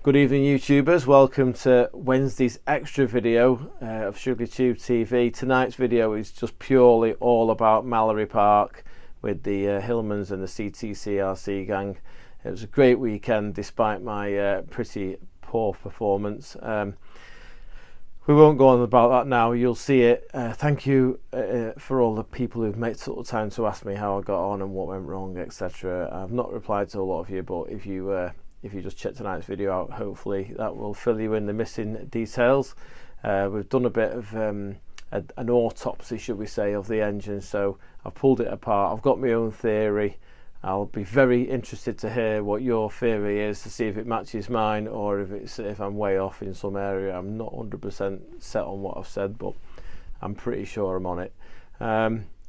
Good evening, YouTubers. Welcome to Wednesday's extra video of SugarTube TV. Tonight's video is just purely all about Mallory Park with the Hillmans and the CTCRC gang. It was a great weekend despite my pretty poor performance. We won't go on about that now. You'll see it. Thank you for all the people who've made sort of time to ask me how I got on and what went wrong, etc. I've not replied to a lot of you, but if you just check tonight's video out, hopefully that will fill you in the missing details. We've done a bit of an autopsy, should we say, of the engine, so I've pulled it apart. I've got my own theory. I'll be very interested to hear what your theory is, to see if it matches mine or if I'm way off in some area. I'm not 100% set on what I've said, but I'm pretty sure I'm on it.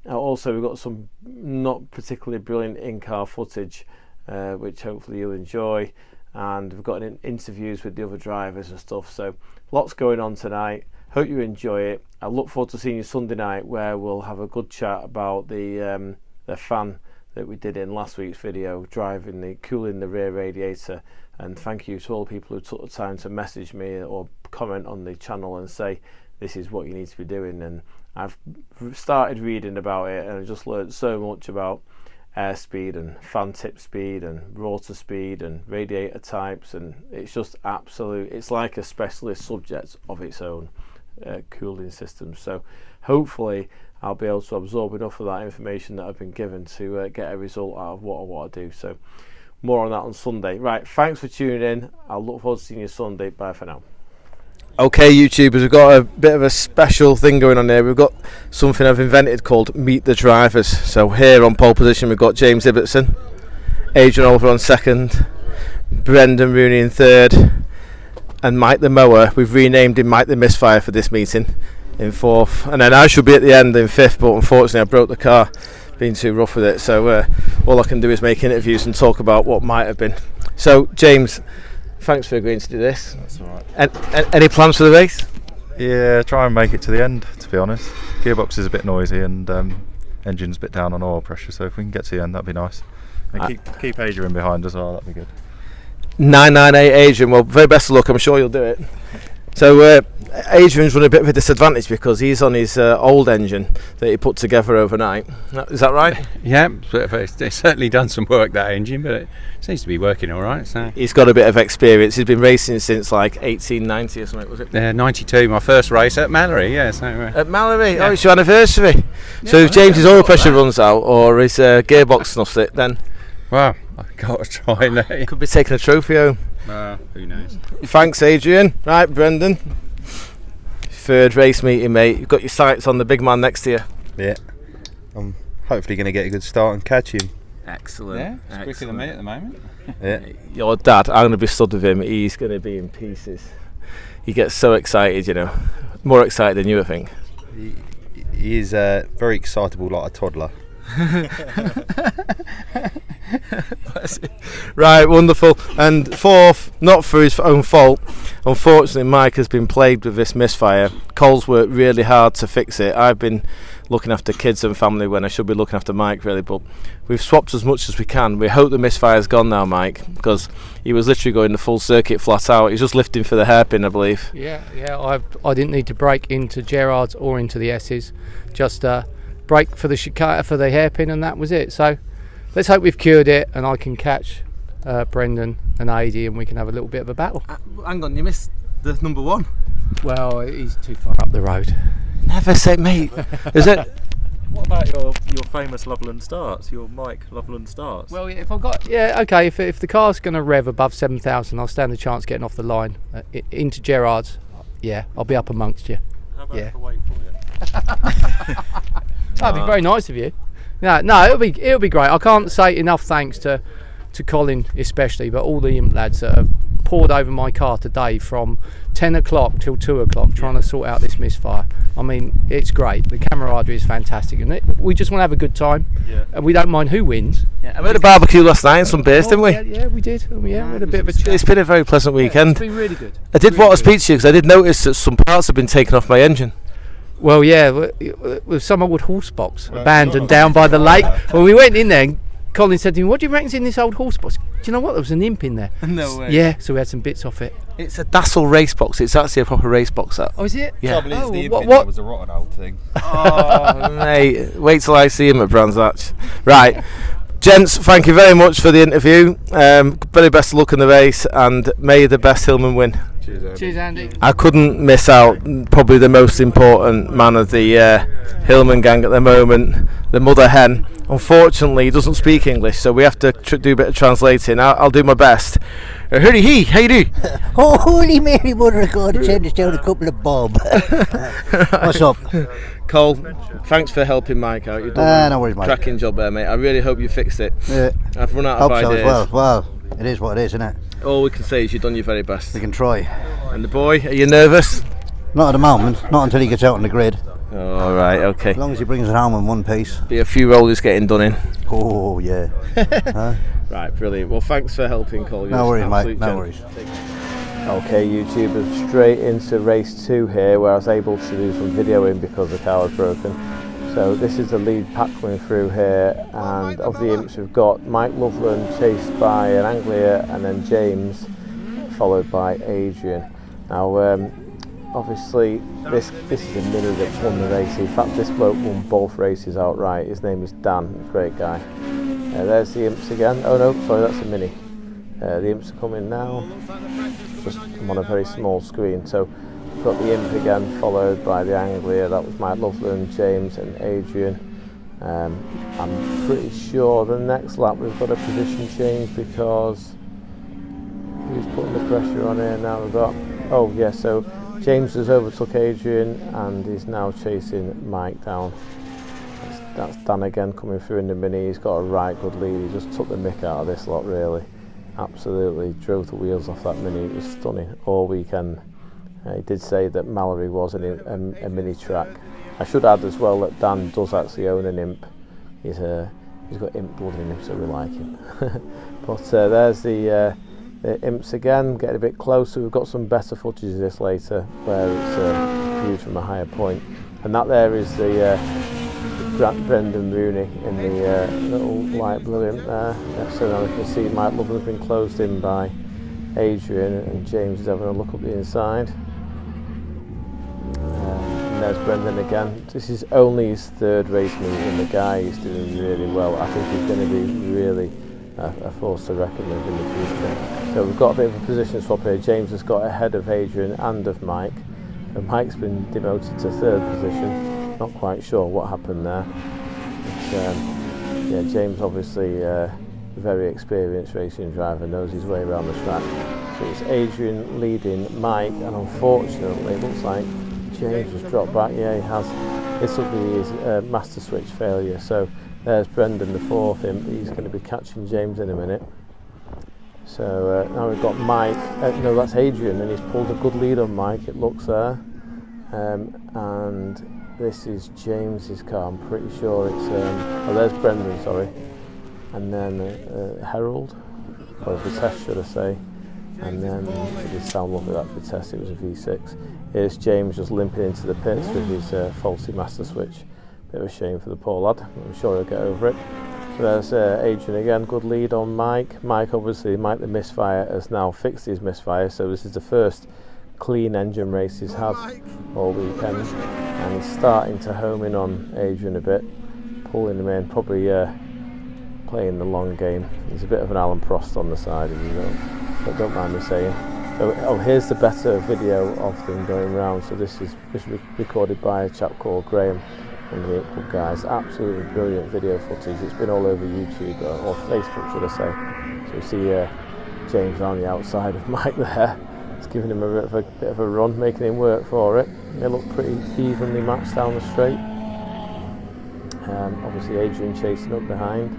Also, we've got some not particularly brilliant in-car footage, which hopefully you'll enjoy, and we've got interviews with the other drivers and stuff, so lots going on tonight. Hope you enjoy it. I look forward to seeing you Sunday night, where we'll have a good chat about the fan that we did in last week's video, cooling the rear radiator. And thank you to all the people who took the time to message me or comment on the channel and say this is what you need to be doing. And I've started reading about it, and I just learned so much about airspeed and fan tip speed and rotor speed and radiator types, and it's just it's like a specialist subject of its own, cooling systems. So hopefully I'll be able to absorb enough of that information that I've been given to get a result out of what I want to do. So more on that on Sunday. Right, thanks for tuning in. I'll look forward to seeing you Sunday. Bye for now. Okay, YouTubers, we've got a bit of a special thing going on here. We've got something I've invented called Meet the Drivers. So here on pole position we've got James Ibbotson, Adrian Oliver on second, Brendan Rooney in third, and Mike the Mower. We've renamed him Mike the Misfire for this meeting, in fourth, and then I should be at the end in fifth, but unfortunately I broke the car, being too rough with it, so all I can do is make interviews and talk about what might have been. So James, thanks for agreeing to do this. That's alright. Any plans for the race? Yeah, try and make it to the end, to be honest. Gearbox is a bit noisy and engine's a bit down on oil pressure, so if we can get to the end that'd be nice. And keep Adrian behind as well, that'd be good. 998 Adrian, well, very best of luck, I'm sure you'll do it. So Adrian's run a bit of a disadvantage because he's on his old engine that he put together overnight. Is that right? Yeah, it's certainly done some work, that engine, but it seems to be working all right. So he's got a bit of experience. He's been racing since like 1890 or something, was it? 92, my first race at Mallory, yeah. So, at Mallory? Yeah. Oh, it's your anniversary. Yeah, so if James's oil pressure runs out or his gearbox snuffs it, then... Well, I've got to try that. Could be taking a trophy home. Who knows? Thanks, Adrian. Right, Brendan. Third race meeting, mate. You've got your sights on the big man next to you. Yeah. I'm hopefully going to get a good start and catch him. Excellent. Yeah, it's quicker than me at the moment. Yeah. Your dad, I'm going to be stood with him. He's going to be in pieces. He gets so excited, you know. More excited than you, I think. He is very excitable, like a toddler. Right, wonderful. And fourth, not through his own fault, unfortunately Mike has been plagued with this misfire. Cole's worked really hard to fix it. I've been looking after kids and family when I should be looking after Mike, really, but we've swapped as much as we can. We hope the misfire's gone now, Mike, because he was literally going the full circuit flat out. He's just lifting for the hairpin, I believe. Yeah, I didn't need to brake into Gerard's or into the S's, just brake for the hairpin, and that was it. So let's hope we've cured it and I can catch Brendan and Adi and we can have a little bit of a battle. Hang on, you missed the number one. Well, he's too far up the road. Never say, mate. Is it? What about your famous Loveland starts, your Mike Loveland starts? Well, if the car's going to rev above 7,000, I'll stand a chance getting off the line into Gerard's. Yeah, I'll be up amongst you. How about if I wait for you? That'd be very nice of you. No, it'll be great. I can't say enough thanks to Colin especially, but all the imp lads that have poured over my car today from 10 o'clock till 2 o'clock trying to sort out this misfire. I mean, it's great. The camaraderie is fantastic, and we just want to have a good time. Yeah. And we don't mind who wins. Yeah, we had a barbecue last night and some beers, didn't we? Yeah, we did. Yeah, we had a bit of a chat. It's been a very pleasant weekend. It's been really good. I did want to speak to you because I did notice that some parts have been taken off my engine. Well, yeah, with some old horse box abandoned down by the lake. Well, we went in there and Colin said to me, "What do you reckon's in this old horse box?" Do you know what? There was an imp in there. No way. Yeah, so we had some bits off it. It's a Dassel race box. It's actually a proper race box, that. Oh, is it? Yeah. Trouble is, the what- imp in there was a rotten old thing. Oh, mate. Wait till I see him at Brands Hatch. Right. Gents, thank you very much for the interview. Very best of luck in the race, and may the best Hillman win. Cheers, Andy. I couldn't miss out probably the most important man of the Hillman gang at the moment, the mother hen. Unfortunately, he doesn't speak English, so we have to do a bit of translating. I'll do my best. Hurry he, how you do? Oh, holy Mary, Mother of God, send us down a couple of bob. What's up? Cole, thanks for helping Mike out. You've done No worries, mate. cracking job there, mate. I really hope you fixed it. Yeah. I've run out Hope of so ideas. as well. Well, it is what it is, isn't it? All we can say is you've done your very best. We can try. And the boy, are you nervous? Not at the moment, not until he gets out on the grid. All right, okay. As long as he brings it home in one piece. Be a few rollers getting done in. Oh, yeah. Right, brilliant. Well, thanks for helping, Cole. No worries, mate, no worries. Okay, YouTubers, straight into race 2 here, where I was able to do some videoing because the car was broken. So this is the lead pack coming through here, and of the imps we've got Mike Loveland chased by an Anglia, and then James followed by Adrian. Now obviously this is a mini that won the race. In fact, this bloke won both races outright. His name is Dan, great guy. There's the imps again. Oh no, sorry, that's a mini. The imps are coming now. Just I'm on a very small screen. So we've got the imp again, followed by the Anglia. That was Mike Loveland, James and Adrian. I'm pretty sure the next lap we've got a position change because who's putting the pressure on here now? We've got, oh yeah, so James has overtook Adrian and is now chasing Mike down. That's Dan again coming through in the mini. He's got a right good lead. He just took the mick out of this lot, really. Absolutely drove the wheels off that mini. It was stunning all weekend. He did say that Mallory was a mini track. I should add as well that Dan does actually own an imp. He's got imp blood in him, so we like him. But there's the imps again, getting a bit closer. We've got some better footage of this later, where it's viewed from a higher point. And that there is the Brendan Rooney in the little light blue imp there. So now we can see Mike Loveland's been closed in by Adrian, and James is having a look up the inside. And there's Brendan again. This is only his third race meet, and the guy is doing really well. I think he's going to be really a force to reckon with in the future. So we've got a bit of a position swap here. James has got ahead of Adrian and of Mike. And Mike's been demoted to third position. Not quite sure what happened there. But, yeah, James obviously a very experienced racing driver, knows his way around the track. So it's Adrian leading Mike, and unfortunately it looks like James has dropped back. Yeah, he has. This will be his master switch failure. So there's Brendan, the fourth imp. He's going to be catching James in a minute. So now we've got Mike. No, that's Adrian, and he's pulled a good lead on Mike, it looks there. And this is James's car. I'm pretty sure it's oh, there's Brendan, sorry, and then Harold, or Vitesse should I say, and then it did sound lovely, that Vitesse. It was a V6. Here's James just limping into the pits with his faulty master switch. Bit of a shame for the poor lad. I'm sure he'll get over it. So there's Adrian again, good lead on Mike. Mike, obviously, Mike the misfire has now fixed his misfire, so this is the first clean engine race he's had all weekend, and he's starting to home in on Adrian a bit, pulling him in, probably playing the long game. He's a bit of an Alan Prost on the side, if you know, but don't mind me saying. So, oh, here's the better video of them going round. So this is recorded by a chap called Graham and the Club guys. Absolutely brilliant video footage. It's been all over YouTube or Facebook, should I say. So you see James on the outside of Mike there. It's giving him a bit of a run, making him work for it. They look pretty evenly matched down the straight. Obviously Adrian chasing up behind.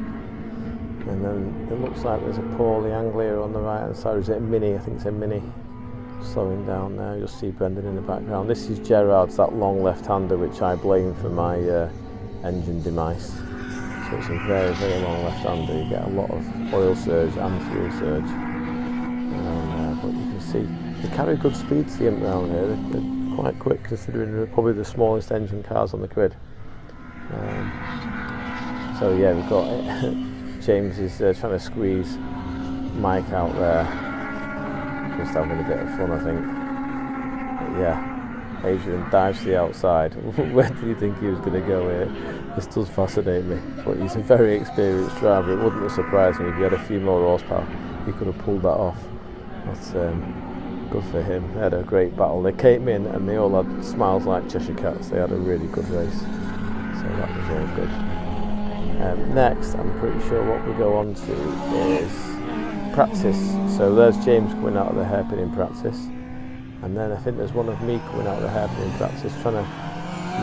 And then it looks like there's a Paulie Anglia on the right hand side. Is it a mini? I think it's a mini. Slowing down there. You'll see Brendan in the background. This is Gerard's, that long left-hander, which I blame for my engine demise. So it's a very, very long left-hander. You get a lot of oil surge and fuel surge. But you can see they carry good speeds, the imp around here. They're quite quick, considering they're probably the smallest engine cars on the grid. So yeah, we've got James is trying to squeeze Mike out there, just having a bit of fun, I think. But yeah, Adrian dives to the outside. Where did you think he was going to go here? This does fascinate me, but he's a very experienced driver. It wouldn't have surprised me if he had a few more horsepower. He could have pulled that off. That's good for him. They had a great battle. They came in and they all had smiles like Cheshire Cats. They had a really good race, so that was all good. Next, I'm pretty sure what we go on to is practice. So there's James coming out of the hairpin in practice, and then I think there's one of me coming out of the hairpin in practice, trying to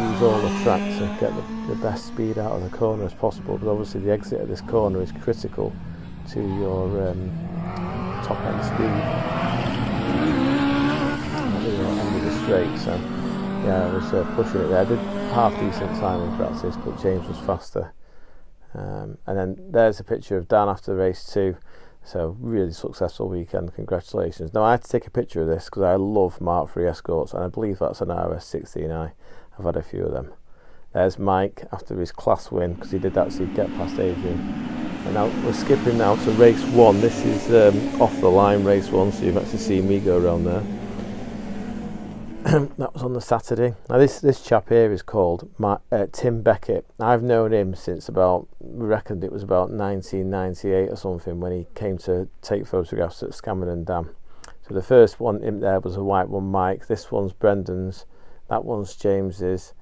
use all the track to get the best speed out of the corner as possible, because obviously the exit of this corner is critical to your top end speed end of the straight. So yeah, I was pushing it there. I did half decent time in practice, but James was faster. And then there's a picture of Dan after race 2. So really successful weekend, congratulations. Now I had to take a picture of this because I love Mark III Escorts, and I believe that's an RS16i. I've had a few of them. There's Mike after his class win, because he did actually get past Adrian. And now we're skipping now to race 1. This is off the line race 1, so you've actually seen me go around there. That was on the Saturday. Now this chap here is called Tim Beckett. I've known him since reckoned it was about 1998 or something, when he came to take photographs at Scammerdon Dam. So the first one in there was a white one, Mike. This one's Brendan's. That one's James's,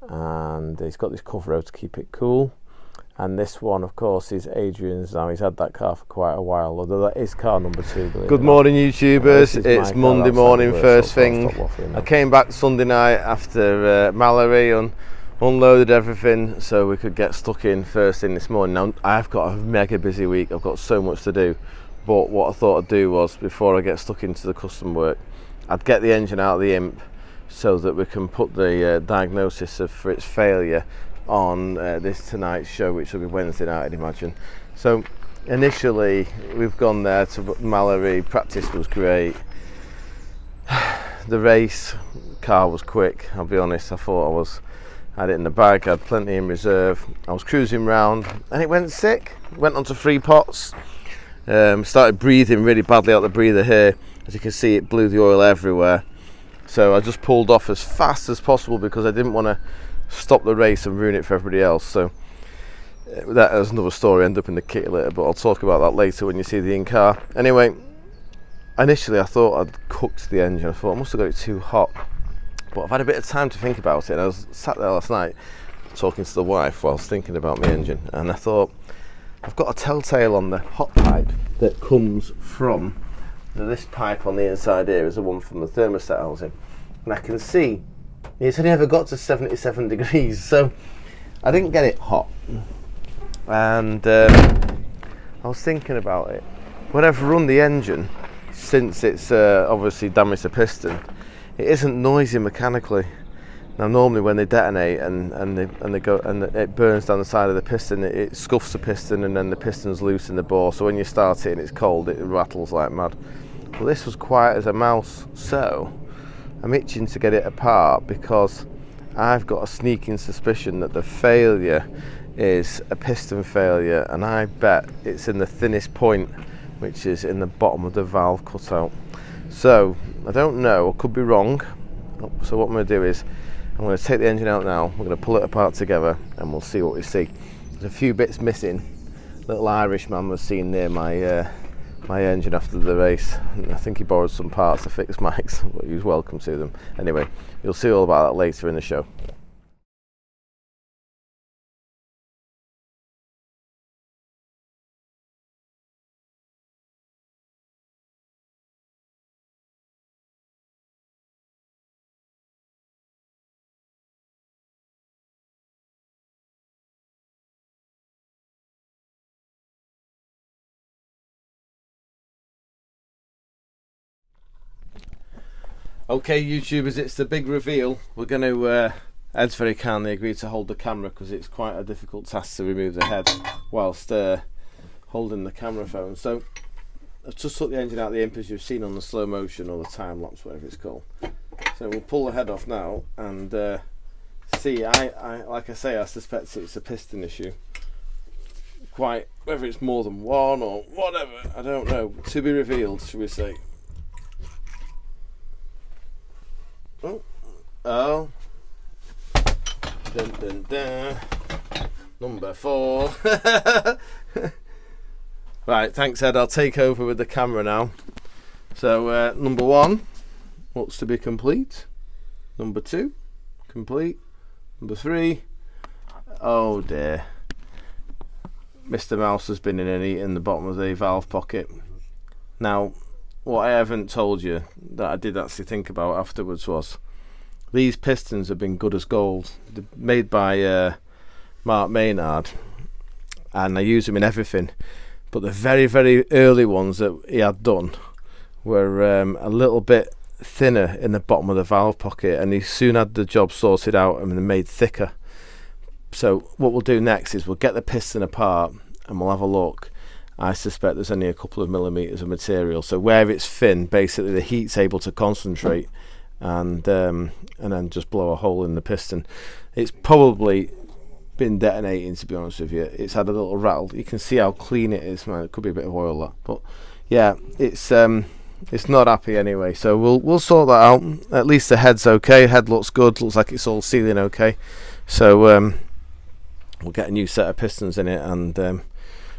and he's got this cover out to keep it cool. And this one, of course, is Adrian's. Now he's had that car for quite a while, although that is car number 2. Good morning, YouTubers. It's Monday morning, first thing. I came back Sunday night after Mallory and unloaded everything so we could get stuck in first thing this morning. Now I've got a mega busy week. I've got so much to do, but what I thought I'd do was, before I get stuck into the custom work, I'd get the engine out of the imp so that we can put the diagnosis for its failure on this tonight's show, which will be Wednesday night, I'd imagine. So initially we've gone there to Mallory. Practice was great. The race car was quick, I'll be honest. I thought I had it in the bag, I had plenty in reserve. I was cruising round and it went sick. Went onto 3 pots, started breathing really badly out the breather here. As you can see, it blew the oil everywhere. So I just pulled off as fast as possible because I didn't want to stop the race and ruin it for everybody else. So that is another story, end up in the kit later, but I'll talk about that later when you see the in-car. Anyway, initially I thought I'd cooked the engine. I thought I must have got it too hot, but I've had a bit of time to think about it, and I was sat there last night talking to the wife whilst thinking about my engine, and I thought, I've got a telltale on the hot pipe that comes from this pipe on the inside here is the one from the thermostat housing, and I can see it's only ever got to 77 degrees, so I didn't get it hot. And I was thinking about it. When I've run the engine, since it's obviously damaged the piston, it isn't noisy mechanically. Now normally when they detonate and they go and it burns down the side of the piston, it scuffs the piston and then the piston's loose in the bore. So when you start it and it's cold, it rattles like mad. Well, this was quiet as a mouse, so I'm itching to get it apart because I've got a sneaking suspicion that the failure is a piston failure, and I bet it's in the thinnest point, which is in the bottom of the valve cutout. So I don't know, I could be wrong. So what I'm going to do is I'm going to take the engine out now, we're going to pull it apart together and we'll see what we see. There's a few bits missing. Little Irishman was seen near my engine after the race. I think he borrowed some parts to fix Mike's, but he was welcome to them. Anyway, you'll see all about that later in the show. Okay, YouTubers, it's the big reveal. We're going to, Ed's very kindly agreed to hold the camera because it's quite a difficult task to remove the head whilst holding the camera phone. So I've just took the engine out of the imp, as you've seen on the slow motion or the time lapse, whatever it's called. So we'll pull the head off now and see. I like I say, I suspect it's a piston issue. quite, whether it's more than one or whatever, I don't know. To be revealed, should we say. Oh. Dun, dun, dun. Number 4. Right, thanks Ed, I'll take over with the camera now. So number 1 looks to be complete. Number 2, complete. Number 3, oh dear. Mr. Mouse has been in and eaten the bottom of the valve pocket. Now, what I haven't told you that I did actually think about afterwards was these pistons have been good as gold. They're made by Mark Maynard, and I use them in everything. But the very, very early ones that he had done were a little bit thinner in the bottom of the valve pocket, and he soon had the job sorted out and made thicker. So what we'll do next is we'll get the piston apart and we'll have a look. I suspect there's only a couple of millimeters of material, so where it's thin, basically the heat's able to concentrate and then just blow a hole in the piston. It's probably been detonating, to be honest with you. It's had a little rattle. You can see how clean it is. Man, it could be a bit of oil, that, but yeah, it's not happy anyway. So we'll sort that out. At least the head's okay. Head looks good. Looks like it's all sealing okay. So we'll get a new set of pistons in it and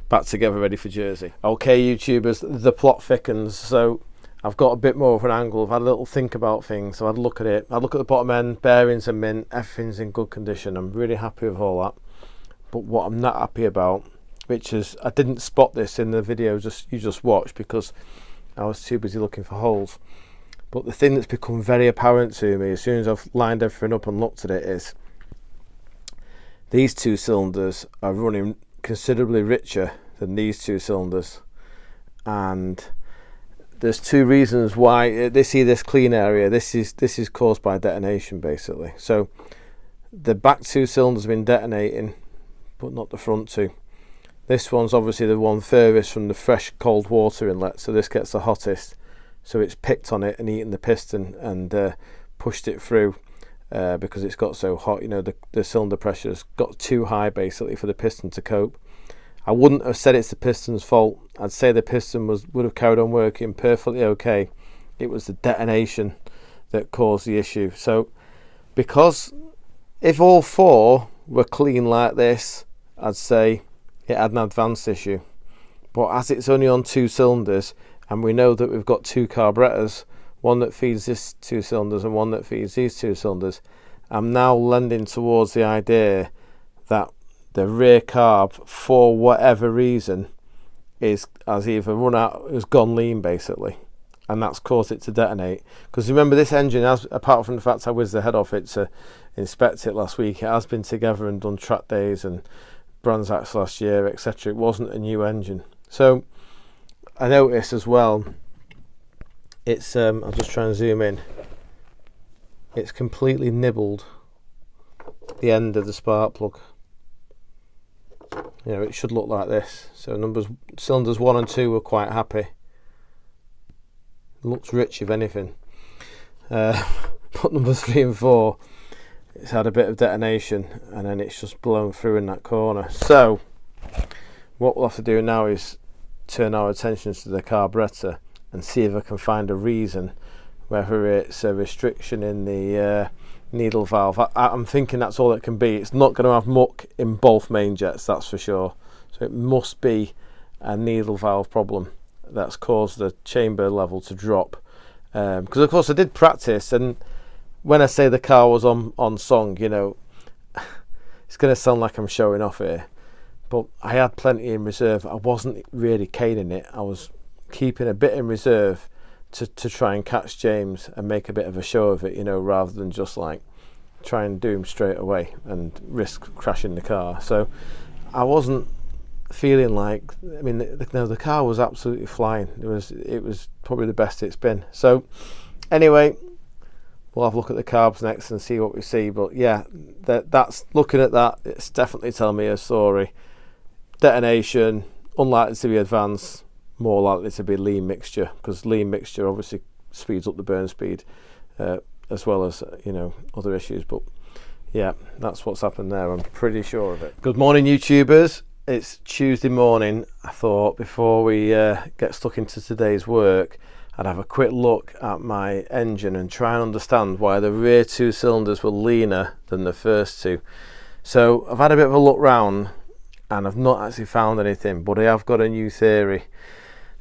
back together, ready for Jersey. Okay, YouTubers, the plot thickens. So I've got a bit more of an angle. I've had a little think about things. So I'd look at it. I'd look at the bottom end, bearings and mint. Everything's in good condition. I'm really happy with all that. But what I'm not happy about, which is, I didn't spot this in the video you just watched because I was too busy looking for holes. But the thing that's become very apparent to me as soon as I've lined everything up and looked at it is these 2 cylinders are running considerably richer than these 2 cylinders, and there's 2 reasons why. This clean area, this is caused by detonation basically. So the back 2 cylinders have been detonating, but not the front 2. This one's obviously the one furthest from the fresh cold water inlet, so this gets the hottest, so it's picked on it and eaten the piston and pushed it through because it's got so hot. You know, the cylinder pressure's got too high basically for the piston to cope. I wouldn't have said it's the piston's fault. I'd say the piston would have carried on working perfectly okay. It was the detonation that caused the issue. So because if all 4 were clean like this, I'd say it had an advanced issue. But as it's only on 2 cylinders, and we know that we've got 2 carburetors, one that feeds this 2 cylinders and one that feeds these 2 cylinders, I'm now lending towards the idea that the rear carb, for whatever reason, has either run out, has gone lean basically, and that's caused it to detonate. Because remember, this engine has, apart from the fact I whizzed the head off it to inspect it last week, it has been together and done track days and Brands last year, etc. It wasn't a new engine. So I noticed as well, it's I'll just try and zoom in, it's completely nibbled the end of the spark plug. You know, it should look like this. So cylinders 1 and 2 were quite happy. It looks rich if anything. But numbers 3 and 4, it's had a bit of detonation and then it's just blown through in that corner. So what we'll have to do now is turn our attentions to the carburetor and see if I can find a reason, whether it's a restriction in the needle valve. I'm thinking that's all it can be. It's not going to have muck in both main jets, that's for sure. So it must be a needle valve problem that's caused the chamber level to drop. Because of course I did practice, and when I say the car was on song, you know, it's going to sound like I'm showing off here, but I had plenty in reserve. I wasn't really caning it. I was keeping a bit in reserve to try and catch James and make a bit of a show of it, you know, rather than just like try and do him straight away and risk crashing the car. So I wasn't feeling like, I mean, the car was absolutely flying. It was probably the best it's been. So anyway, we'll have a look at the carbs next and see what we see. But yeah, that's looking at that, it's definitely telling me a story. Detonation, unlikely to be advanced, more likely to be lean mixture, because lean mixture obviously speeds up the burn speed as well as, you know, other issues. But yeah, that's what's happened there. I'm pretty sure of it. Good morning, YouTubers. it's Tuesday morning. I thought before we get stuck into today's work, I'd have a quick look at my engine and try and understand why the rear 2 cylinders were leaner than the first 2. So I've had a bit of a look round and I've not actually found anything, but I have got a new theory.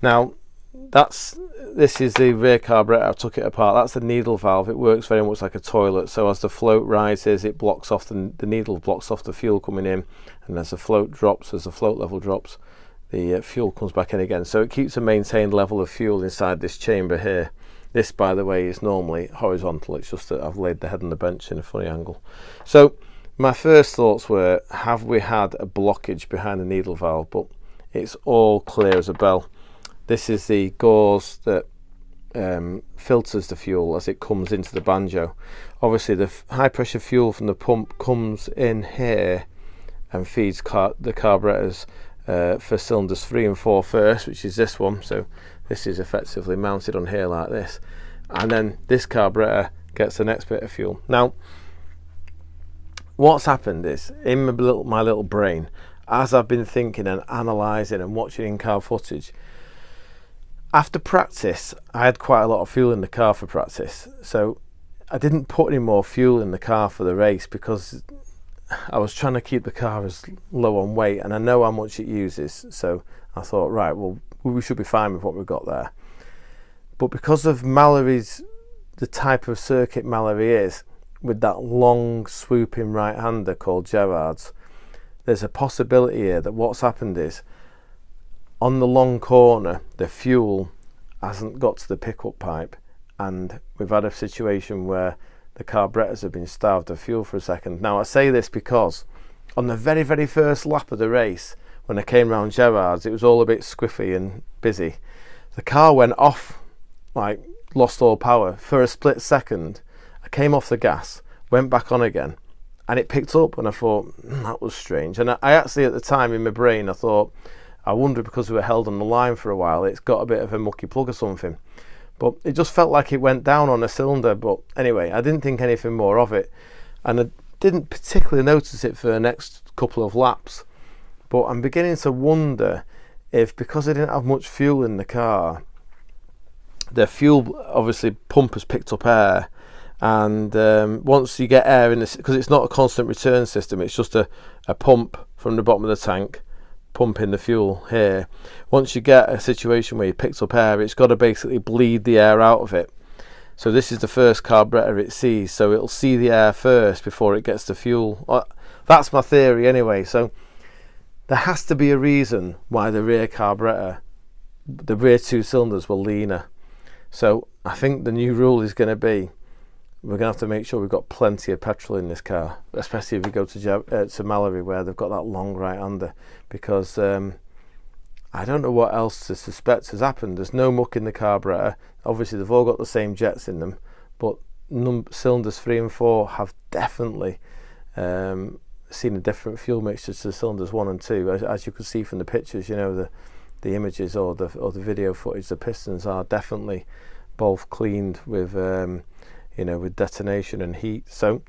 Now, this is the rear carburetor. I took it apart. That's the needle valve. It works very much like a toilet. So as the float rises, it blocks off the needle blocks off the fuel coming in, and as the float drops, as the float level drops, the fuel comes back in again. So it keeps a maintained level of fuel inside this chamber here. This, by the way, is normally horizontal. It's just that I've laid the head on the bench in a funny angle. So my first thoughts were, have we had a blockage behind the needle valve? But it's all clear as a bell. This is the gauze that filters the fuel as it comes into the banjo. Obviously the high pressure fuel from the pump comes in here and feeds the carburetors for cylinders 3 and 4 first, which is this one. So this is effectively mounted on here like this, and then this carburetor gets the next bit of fuel. Now what's happened is, in my little brain, as I've been thinking and analysing and watching in-car footage, after practice, I had quite a lot of fuel in the car for practice, so I didn't put any more fuel in the car for the race because I was trying to keep the car as low on weight, and I know how much it uses. So I thought, right, well, we should be fine with what we've got there. But because of the type of circuit Mallory is, with that long swooping right-hander called Gerard's, there's a possibility here that what's happened is, on the long corner, the fuel hasn't got to the pickup pipe, and we've had a situation where the carburetors have been starved of fuel for a second. Now I say this because on the very, very first lap of the race, when I came round Gerard's, it was all a bit squiffy and busy. The car went off, like lost all power for a split second. I came off the gas, went back on again, and it picked up, and I thought, that was strange. And I actually, at the time in my brain, I thought, I wonder, because we were held on the line for a while, it's got a bit of a mucky plug or something. But it just felt like it went down on a cylinder. But anyway, I didn't think anything more of it, and I didn't particularly notice it for the next couple of laps. But I'm beginning to wonder if, because I didn't have much fuel in the car, the fuel obviously pump has picked up air, and once you get air in this, because it's not a constant return system, it's just a pump from the bottom of the tank pumping the fuel here. Once you get a situation where you picked up air, it's got to basically bleed the air out of it. So this is the first carburetor it sees, so it'll see the air first before it gets the fuel. That's my theory anyway. So there has to be a reason why the rear carburetor, the rear 2 cylinders, were leaner. So I think the new rule is going to be, we're going to have to make sure we've got plenty of petrol in this car, especially if we go to Mallory, where they've got that long right-hander, because I don't know what else to suspect has happened. There's no muck in the carburetor. Obviously they've all got the same jets in them, but cylinders 3 and 4 have definitely seen a different fuel mixture to cylinders 1 and 2. As you can see from the pictures, you know, the images or the video footage, the pistons are definitely both cleaned with with detonation and heat. So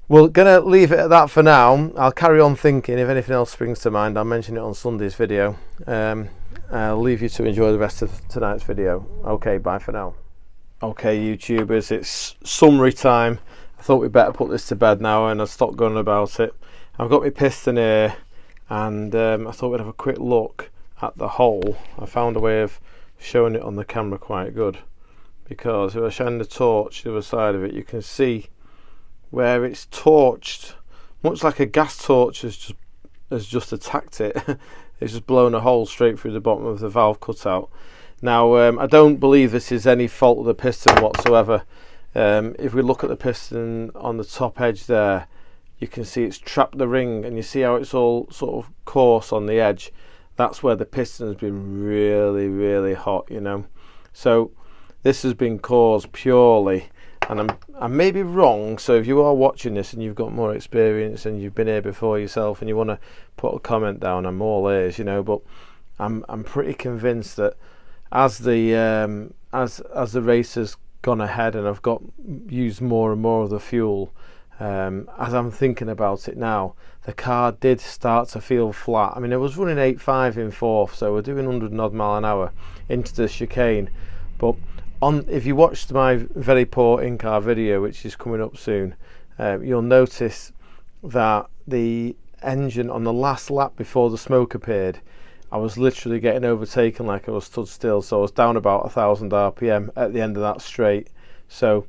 we're gonna leave it at that for now. I'll carry on thinking. If anything else springs to mind, I'll mention it on Sunday's video. I'll leave you to enjoy the rest of tonight's video. Okay, bye for now. Okay, YouTubers, it's summary time. I thought we'd better put this to bed now, and I'll stop going about it. I've got my piston here, and I thought we'd have a quick look at the hole. I found a way of showing it on the camera quite good, because if I shine the torch to the other side of it, you can see where it's torched, much like a gas torch has just attacked it. It's just blown a hole straight through the bottom of the valve cutout. Now I don't believe this is any fault of the piston whatsoever. If we look at the piston on the top edge there, you can see it's trapped the ring, and you see how it's all sort of coarse on the edge. That's where the piston has been really, really hot, you know. So this has been caused purely, and I may be wrong, so if you are watching this and you've got more experience and you've been here before yourself and you want to put a comment down, I'm all ears, you know. But I'm pretty convinced that as the race has gone ahead and I've used more and more of the fuel, as I'm thinking about it now, the car did start to feel flat. I mean, it was running 8.5 in fourth, so we're doing 100 odd mile an hour into the chicane. But if you watched my very poor in-car video, which is coming up soon, you'll notice that the engine on the last lap before the smoke appeared, I was literally getting overtaken like I was stood still. So I was down about 1,000 RPM at the end of that straight. So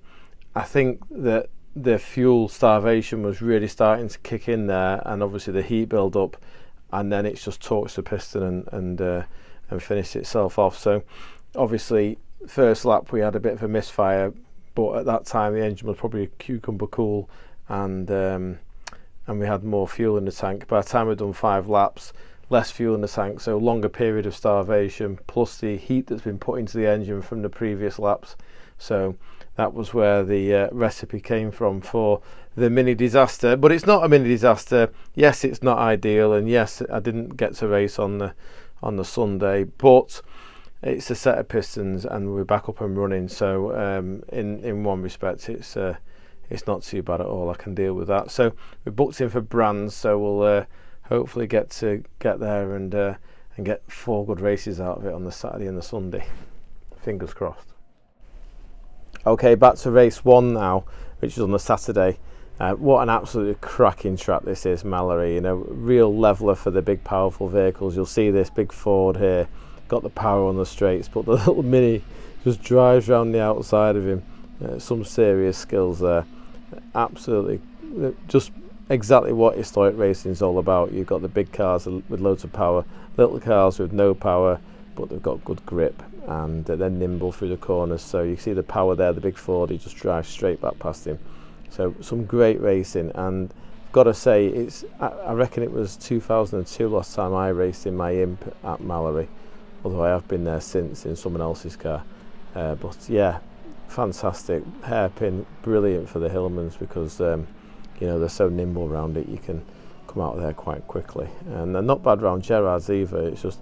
I think that the fuel starvation was really starting to kick in there, and obviously the heat build up, and then it's just torched the piston and finished itself off. So obviously first lap we had a bit of a misfire, but at that time the engine was probably cucumber cool, and we had more fuel in the tank. By the time we'd done 5 laps, less fuel in the tank, so longer period of starvation, plus the heat that's been put into the engine from the previous laps. So that was where the recipe came from for the mini disaster. But it's not a mini disaster. Yes, it's not ideal, and yes, I didn't get to race on the Sunday, but it's a set of pistons and we're back up and running. So in one respect, it's not too bad at all. I can deal with that. So we're booked in for Brands, so we'll hopefully get there and get 4 good races out of it on the Saturday and the Sunday. Fingers crossed. Okay, back to race 1 now, which is on the Saturday. What an absolutely cracking track this is, Mallory. You know, real leveler for the big powerful vehicles. You'll see this big Ford here, got the power on the straights, but the little Mini just drives around the outside of him. Some serious skills there. Absolutely, just exactly what historic racing is all about. You've got the big cars with loads of power, little cars with no power, but they've got good grip, and they're nimble through the corners. So you see the power there, the big Ford, he just drives straight back past him. So some great racing, and I've got to say, I reckon it was 2002 last time I raced in my Imp at Mallory, although I have been there since in someone else's car. But yeah, fantastic, hairpin, brilliant for the Hillmans, because you know, they're so nimble around it, you can come out of there quite quickly. And they're not bad round Gerrard's either. It's just,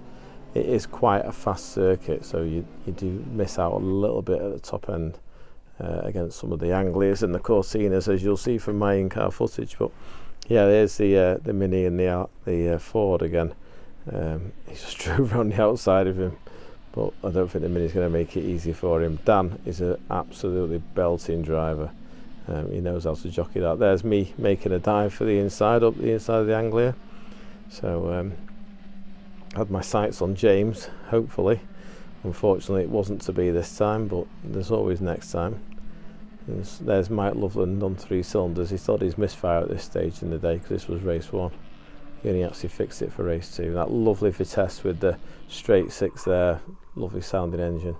it is quite a fast circuit, so you do miss out a little bit at the top end against some of the Anglias and the Corsinas, as you'll see from my in-car footage. But yeah, there's the Mini and the Ford again. He just drove around the outside of him, but I don't think the Mini's going to make it easy for him. Dan is an absolutely belting driver. He knows how to jockey that. There's me making a dive for the inside, up the inside of the Anglia. So had my sights on James, hopefully. Unfortunately it wasn't to be this time, but there's always next time. There's Mike Loveland on 3 cylinders. He thought he's misfire at this stage in the day, because this was race 1. He only actually fixed it for race 2. That lovely Vitesse with the straight 6 there, lovely sounding engine.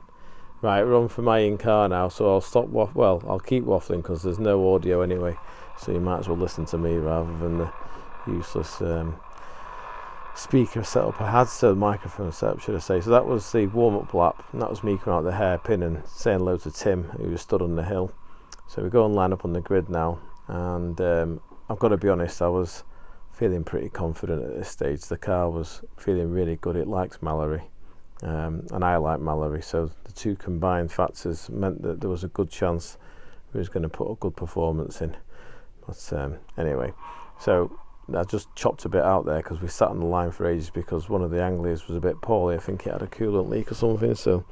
Right, we're on for my in-car now, so I'll stop I'll keep waffling because there's no audio anyway, so you might as well listen to me rather than the useless speaker setup I had, so the microphone setup, should I say. So that was the warm-up lap, and that was me coming out the hairpin and saying hello to Tim, who was stood on the hill. So we go and line up on the grid now, and I've got to be honest, I was feeling pretty confident at this stage. The car was feeling really good. It likes Mallory, and I like Mallory, so the two combined factors meant that there was a good chance we was going to put a good performance in. But anyway, so I just chopped a bit out there because we sat on the line for ages because one of the Anglias was a bit poorly. I think it had a coolant leak or something, so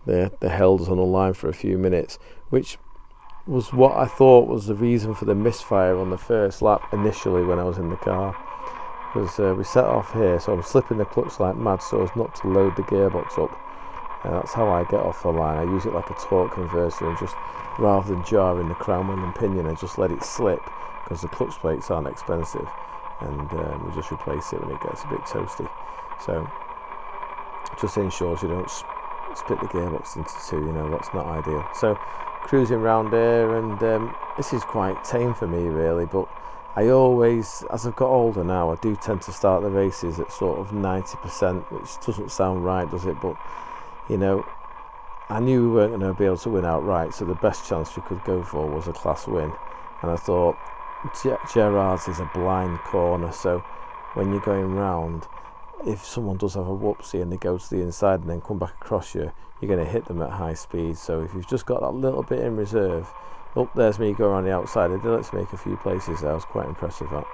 they held us on the line for a few minutes, which was what I thought was the reason for the misfire on the first lap initially when I was in the car. Because we set off here, so I'm slipping the clutch like mad so as not to load the gearbox up. That's how I get off the line. I use it like a torque converter, and just rather than jarring the crown wheel and pinion, I just let it slip because the clutch plates aren't expensive, and we just replace it when it gets a bit toasty. So just ensures you don't split the gearbox into two, you know, that's not ideal. So cruising around here, and this is quite tame for me really, but I always, as I've got older now, I do tend to start the races at sort of 90%, which doesn't sound right, does it? But you know, I knew we weren't going to be able to win outright, so the best chance we could go for was a class win. And I thought Gerrard's is a blind corner, so when you're going round, if someone does have a whoopsie and they go to the inside and then come back across you, you're going to hit them at high speed. So if you've just got that little bit in reserve, there's me going on the outside. I did like to make a few places there. I was quite impressed with that.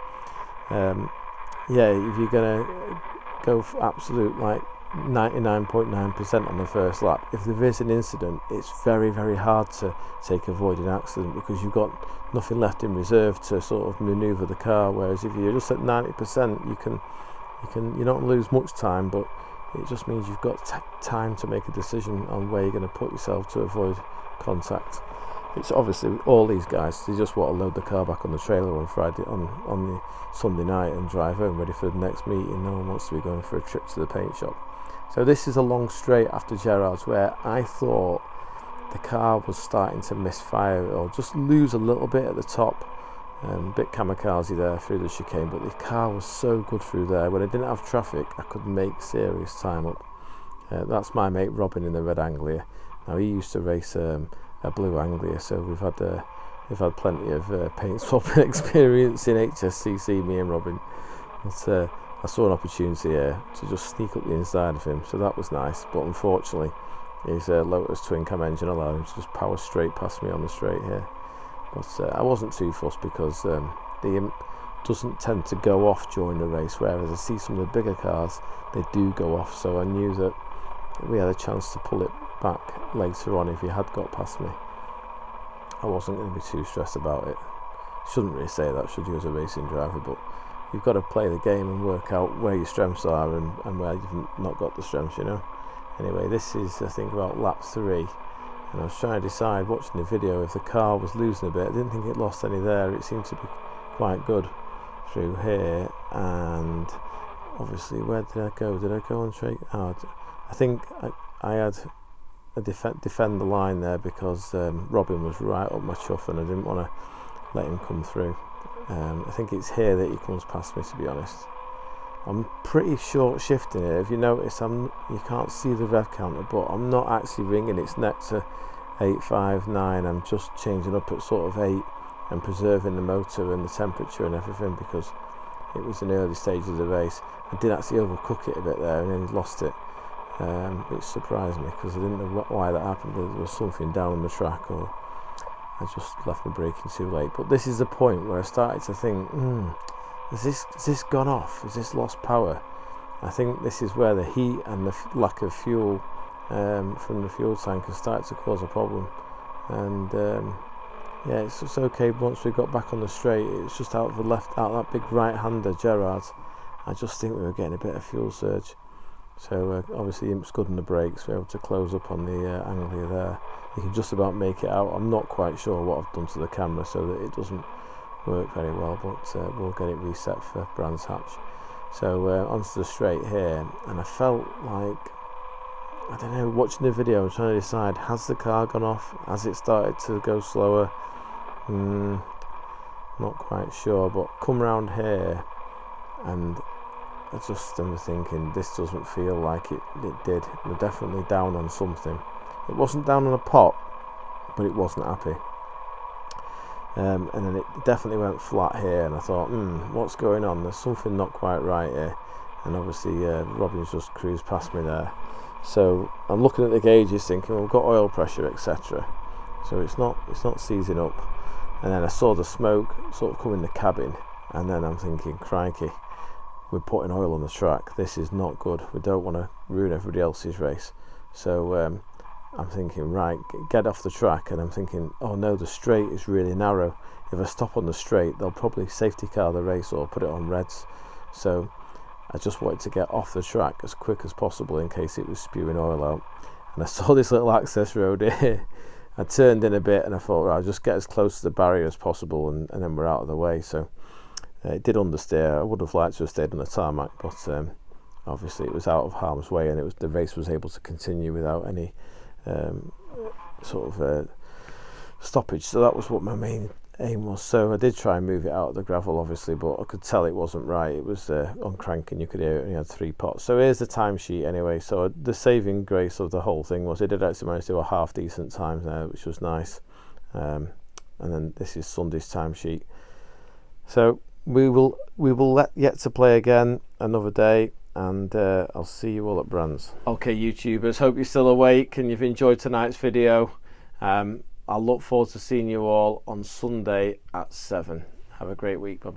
Yeah, if you're going to go for absolute like 99.9% on the first lap, if there is an incident, it's very, very hard to take avoiding accident, because you've got nothing left in reserve to sort of manoeuvre the car. Whereas if you're just at 90%, you're not going to lose much time, but it just means you've got time to make a decision on where you're going to put yourself to avoid contact. It's obviously all these guys, they just want to load the car back on the trailer on Friday, on the Sunday night, and drive home ready for the next meeting. No one wants to be going for a trip to the paint shop. So this is a long straight after Gerrard's, where I thought the car was starting to misfire or just lose a little bit at the top. A bit kamikaze there through the chicane, but the car was so good through there. When I didn't have traffic, I could make serious time up. That's my mate Robin in the red Anglia. Now he used to race a blue Anglia, so we've had plenty of paint swapping experience in HSCC, me and Robin. But I saw an opportunity here to just sneak up the inside of him, so that was nice. But unfortunately, his Lotus twin cam engine allowed him to just power straight past me on the straight here. But I wasn't too fussed, because the Imp doesn't tend to go off during the race, whereas I see some of the bigger cars, they do go off. So I knew that we had a chance to pull it back later on if he had got past me. I wasn't going to be too stressed about it. Shouldn't really say that, should you, as a racing driver, but you've got to play the game and work out where your strengths are and where you've not got the strengths, you know. Anyway, this is, I think, about lap 3. And I was trying to decide, watching the video, if the car was losing a bit. I didn't think it lost any there. It seemed to be quite good through here. And obviously, where did I go? Did I go on straight? Oh, I think I had a defend the line there, because Robin was right up my chuff and I didn't want to let him come through. I think it's here that he comes past me, to be honest. I'm pretty short shifting it. If you notice, you can't see the rev counter, but I'm not actually ringing its neck to 859. I'm just changing up at sort of 8 and preserving the motor and the temperature and everything, because it was an early stage of the race. I did actually overcook it a bit there and then lost it, which surprised me, because I didn't know why that happened, whether there was something down on the track or I just left my braking too late. But this is the point where I started to think, has this gone off? Has this lost power? I think this is where the heat and the lack of fuel from the fuel tank has started to cause a problem. And yeah, it's just okay. Once we got back on the straight, it's just out of the left, out of that big right-hander Gerrard's. I just think we were getting a bit of fuel surge. So obviously Imp's good on the brakes. We're able to close up on the Anglia there. You can just about make it out. I'm not quite sure what I've done to the camera so that it doesn't work very well, but we'll get it reset for Brands Hatch. So onto the straight here, and I felt like, I don't know, watching the video I'm trying to decide, has the car gone off? Has it started to go slower? Not quite sure, but come round here and I just am thinking, this doesn't feel like it did. We're definitely down on something. It wasn't down on a pot, but it wasn't happy. And then it definitely went flat here, and I thought, what's going on? There's something not quite right here. And obviously Robin's just cruised past me there. So I'm looking at the gauges thinking, well, we've got oil pressure, etc. So it's not seizing up. And then I saw the smoke sort of come in the cabin, and then I'm thinking, crikey, we're putting oil on the track. This is not good. We don't want to ruin everybody else's race. So I'm thinking, right, get off the track. And I'm thinking, oh no, the straight is really narrow. If I stop on the straight, they'll probably safety car the race or put it on reds. So I just wanted to get off the track as quick as possible in case it was spewing oil out. And I saw this little access road here. I turned in a bit and I thought, right, I'll just get as close to the barrier as possible, and then we're out of the way. So it did understeer. I would have liked to have stayed on the tarmac, but obviously it was out of harm's way, and the race was able to continue without any sort of stoppage. So that was what my main aim was. So I did try and move it out of the gravel, obviously, but I could tell it wasn't right. It was on cranking, you could hear it only had 3 pots. So here's the timesheet anyway. So the saving grace of the whole thing was I did actually manage to do a half decent time there, which was nice. And then this is Sunday's timesheet. So we will yet to play again another day, and I'll see you all at Brands. Okay, YouTubers, hope you're still awake and you've enjoyed tonight's video. I'll look forward to seeing you all on Sunday at 7. Have a great week. Bye bye.